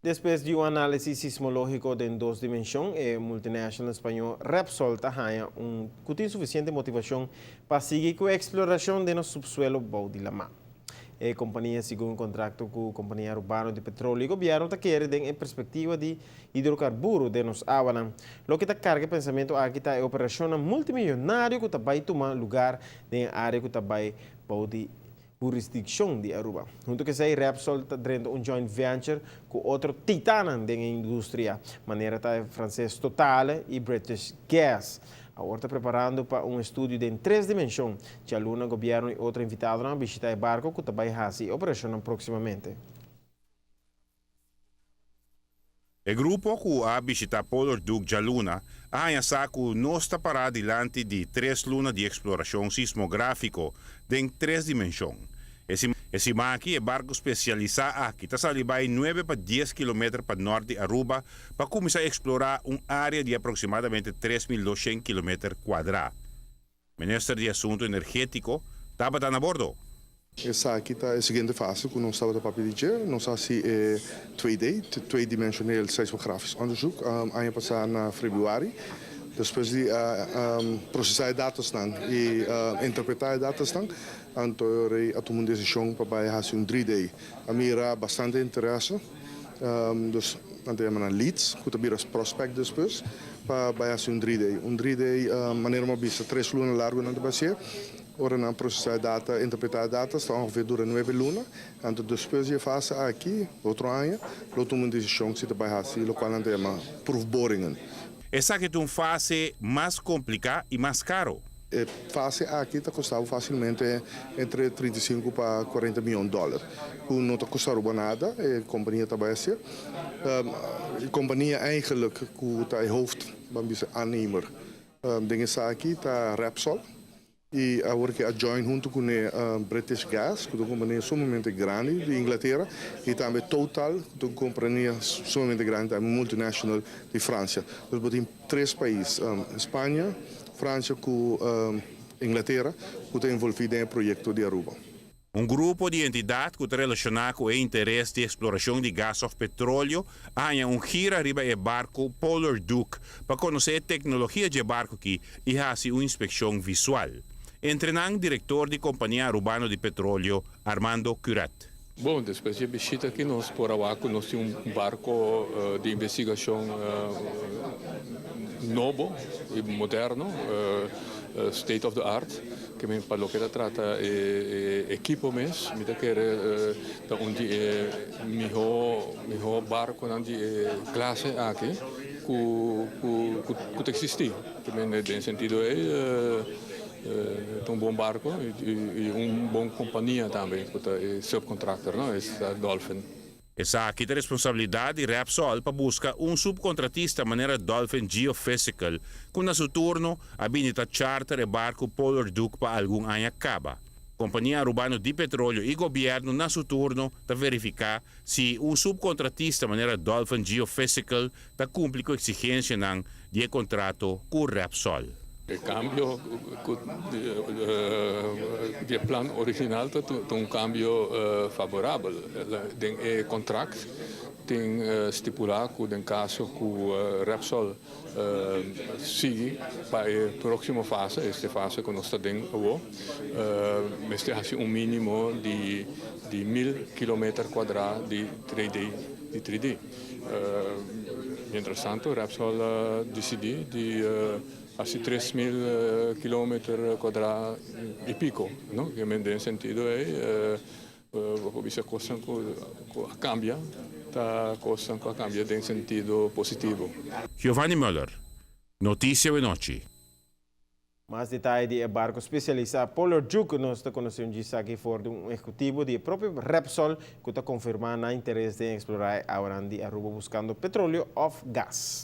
Después de un análisis sismológico de en dos dimensiones, el multinacional español Repsol tenía suficiente motivación para seguir con la exploración de los subsuelos de la mar. La compañía siguió un contrato con la compañía urbana de petróleo y gobierno quiere en perspectiva de hidrocarburos de los aguas, lo que carga el pensamiento aquí está operación multimillonaria que está tomar lugar en el área que está de jurisdicción de Aruba. Junto que sei, Repsol está dentro un joint venture con otro titán de la industria, manera está francés Total y British Gas. Ahora está preparando para un estudio en 3 dimensiones. Ya Luna, gobierno y otro invitado a visitar el barco que está haciendo operación próximamente. El grupo que ha visitado Polar Duke Jaluna ha anunciado no está para adelante de 3 lunas de exploración sismográfico en 3 dimensiones. Esse maqui é barco especializado que está saliendo 9 para 10 km para norte de Aruba para começar a explorar uma área de aproximadamente 3.200 km quadrados. O ministro de Assunto Energético estava a bordo. Essa aqui está a seguinte fase que nós estamos a pedir. Nós fazemos 2D, tweedimensioneel seismografisch onderzoek. Ano passado na februari. Depois de processar dados e interpretar dados, então tomamos decisão para fazer 3D. A mira bastante interesse. Dus dan hebben we leads, que também as prospect depois, para fazer 3D. 3D, maneira uma vista 3 lunas largo na base. Ora na processar data, interpretar dados, está ongeveer dura 9 lunas. Então depois de fase aqui, outro ano, tomamos decisão que se vai fazer, o qual não tem proefboringen. Essa é uma fase mais complicada e mais cara. A fase aqui está custando facilmente entre 35 para 40 milhões de dólares. Não está custando nada, a companhia está baixo. A companhia eigenlijk, que está em hoofd, is aannemer. Dingen aqui está Repsol. E agora que a join junto com a British Gas, que é uma companhia sumamente grande de Inglaterra, e também Total, que é uma companhia sumamente grande, também multinacional de França. Então, temos 3 países, Espanha, França e Inglaterra, que estão envolvidos no projeto de Aruba. Grupo de entidades que está relacionado com o interesse de exploração de gás ou petróleo há gira arriba o barco Polar Duke para conhecer a tecnologia do barco e fazer uma inspeção visual. Entrenando diretor de Companhia Urbana de Petróleo, Armando Curat. Bom, depois de visita aqui, nós por Awaco, nós temos barco de investigação novo e moderno, state of the art, que para o que trata equipo mesmo, me quer onde melhor barco de classe aqui que existe, também nesse sentido um bom barco e uma boa companhia também, que é subcontractor, não? É Dolphin. Essa aqui é a responsabilidade de Repsol para buscar subcontratista maneira Dolphin Geophysical, que na seu turno habilita charter o barco Polar Duke para algum ano acaba. Companhia Urbana de Petróleo e governo na seu turno para verificar se subcontratista maneira Dolphin Geophysical está cumpre com a exigência de contrato com Repsol. O cambio de plan original é cambio favorável. O contrato tem estipulado que, em caso que Repsol siga para a próxima fase, esta fase que nós estamos dentro, mas tem mínimo de 1.000 km quadrados de 3D. Entretanto, Repsol decidiu de hace 3.000 km quadrados e pico, ¿no? Que nesse sentido a coisa cambia, a coisa cambia em sentido positivo. Giovanni Müller, Notícia de Noite. Mais detalhes de barco especializado Polar Duke, nós estamos conhecendo aqui fora um executivo do próprio Repsol que está confirmando o interesse em explorar a área de Aruba buscando petróleo ou gás.